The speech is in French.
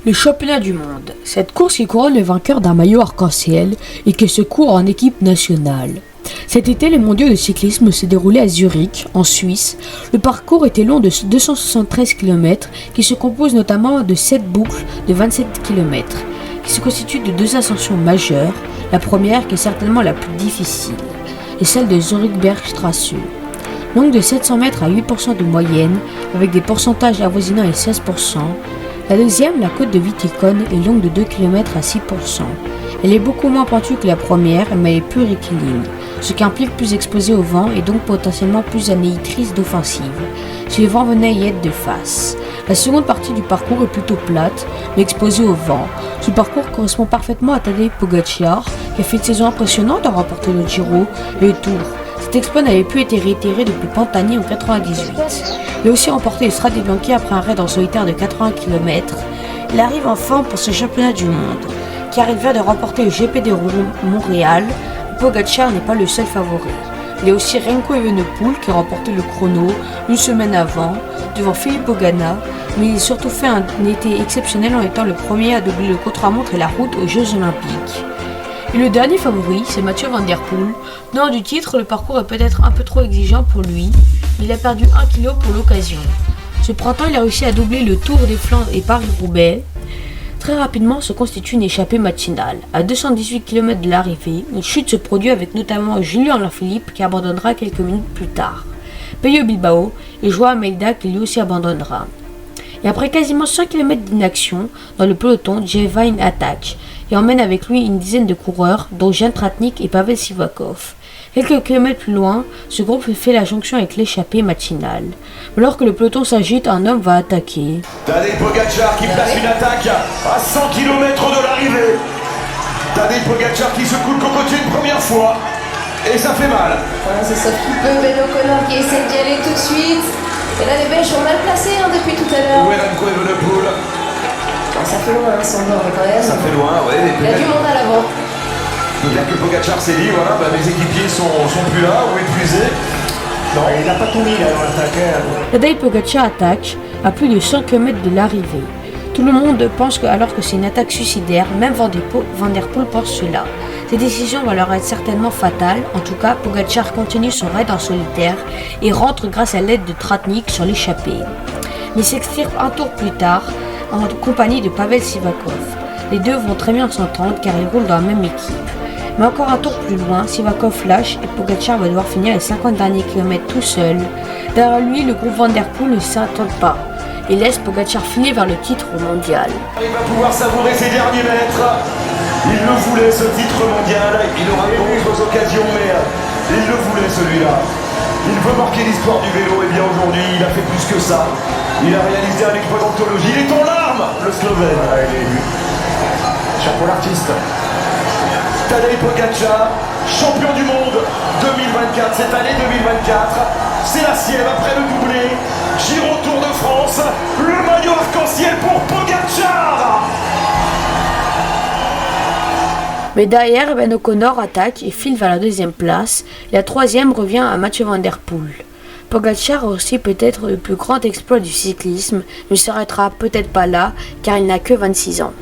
Le championnat du monde. Cette course qui couronne le vainqueur d'un maillot arc-en-ciel et qui se court en équipe nationale. Cet été, les mondiaux de cyclisme se déroulaient à Zurich, en Suisse. Le parcours était long de 273 km qui se compose notamment de 7 boucles de 27 km qui se constituent de 2 ascensions majeures. La première, qui est certainement la plus difficile, est celle de Zurich-Bergstraße. Longue de 700 mètres à 8% de moyenne, avec des pourcentages avoisinant les 16%. La deuxième, la côte de Wittikon, est longue de 2 km à 6%. Elle est beaucoup moins pentue que la première, mais elle est plus rectiligne, ce qui implique plus exposée au vent et donc potentiellement plus annihilatrice d'offensive, si le vent venait y être de face. La seconde partie du parcours est plutôt plate, mais exposée au vent. Ce parcours correspond parfaitement à Tadej Pogačar, qui a fait une saison impressionnante en remportant le Giro et le Tour. Cet exploit n'avait plus été réitéré depuis Pantani en 1998. Il a aussi remporté le Strade Bianche après un raid en solitaire de 80 km. Il arrive en forme pour ce championnat du monde, car il vient de remporter le GP de Montréal. Pogačar n'est pas le seul favori. Il y a aussi Remco Evenepoel qui a remporté le chrono une semaine avant, devant Filippo Ganna, mais il a surtout fait un été exceptionnel en étant le premier à doubler le contre-la-montre et la route aux Jeux Olympiques. Et le dernier favori, c'est Mathieu Van Der Poel. Tenant du titre, le parcours est peut-être un peu trop exigeant pour lui, mais il a perdu 1 kg pour l'occasion. Ce printemps, il a réussi à doubler le Tour des Flandres et Paris-Roubaix. Très rapidement se constitue une échappée matinale. À 218 km de l'arrivée, une chute se produit avec notamment Julien Alaphilippe qui abandonnera quelques minutes plus tard. Pello Bilbao et Joao Almeida qui lui aussi abandonnera. Et après quasiment 100 km d'inaction, dans le peloton, Jevine attaque et emmène avec lui une dizaine de coureurs, dont Jan Tratnik et Pavel Sivakov. Quelques kilomètres plus loin, ce groupe fait la jonction avec l'échappée matinale. Alors que le peloton s'agite, un homme va attaquer. Tadej Pogačar qui place une attaque à 100 km de l'arrivée. Tadej Pogačar qui secoue le cocotier une première fois. Et ça fait mal. Voilà, c'est ça qui peut. Ben O'Connor qui essaie d'y aller tout de suite. Et là, les Belges sont mal placés depuis tout à l'heure. Remco Evenepoel. Ça fait loin, son bord, mais quand même. Ça fait loin, ouais. Il y a du monde à l'avant. Peut-être que Pogačar s'est dit, voilà, mes équipiers sont plus là ou épuisés. Non, il n'a pas tout mis là dans l'attaque. Tadej Pogačar attaque à plus de 100 km de l'arrivée. Tout le monde pense que, alors que c'est une attaque suicidaire, même Van Der Poel pense cela. Cette décision va leur être certainement fatale. En tout cas, Pogačar continue son raid en solitaire et rentre grâce à l'aide de Tratnik sur l'échappée. Mais s'extirpe un tour plus tard en compagnie de Pavel Sivakov. Les deux vont très bien s'entendre car ils roulent dans la même équipe. Mais encore un tour plus loin, Sivakov lâche et Pogačar va devoir finir les 50 derniers kilomètres tout seul. Derrière lui, le groupe Van Der Poel ne s'attend pas et laisse Pogačar filer vers le titre mondial. Il va pouvoir savourer ses derniers mètres. Il le voulait ce titre mondial. Il aura d'autres occasions, mais il le voulait celui-là. Il veut marquer l'histoire du vélo. Et bien aujourd'hui, il a fait plus que ça. Il a réalisé un exploit d'anthologie. Il est en larmes, le Slovène. Ah, il est élu. Chapeau l'artiste. Tadej Pogačar, champion du monde 2024, cette année 2024, c'est la sienne après le doublé, Giro Tour de France, le maillot arc-en-ciel pour Pogačar. Mais derrière, Ben O'Connor attaque et file vers la deuxième place. La troisième revient à Mathieu Van Der Poel. Pogačar a aussi peut-être le plus grand exploit du cyclisme, ne s'arrêtera peut-être pas là car il n'a que 26 ans.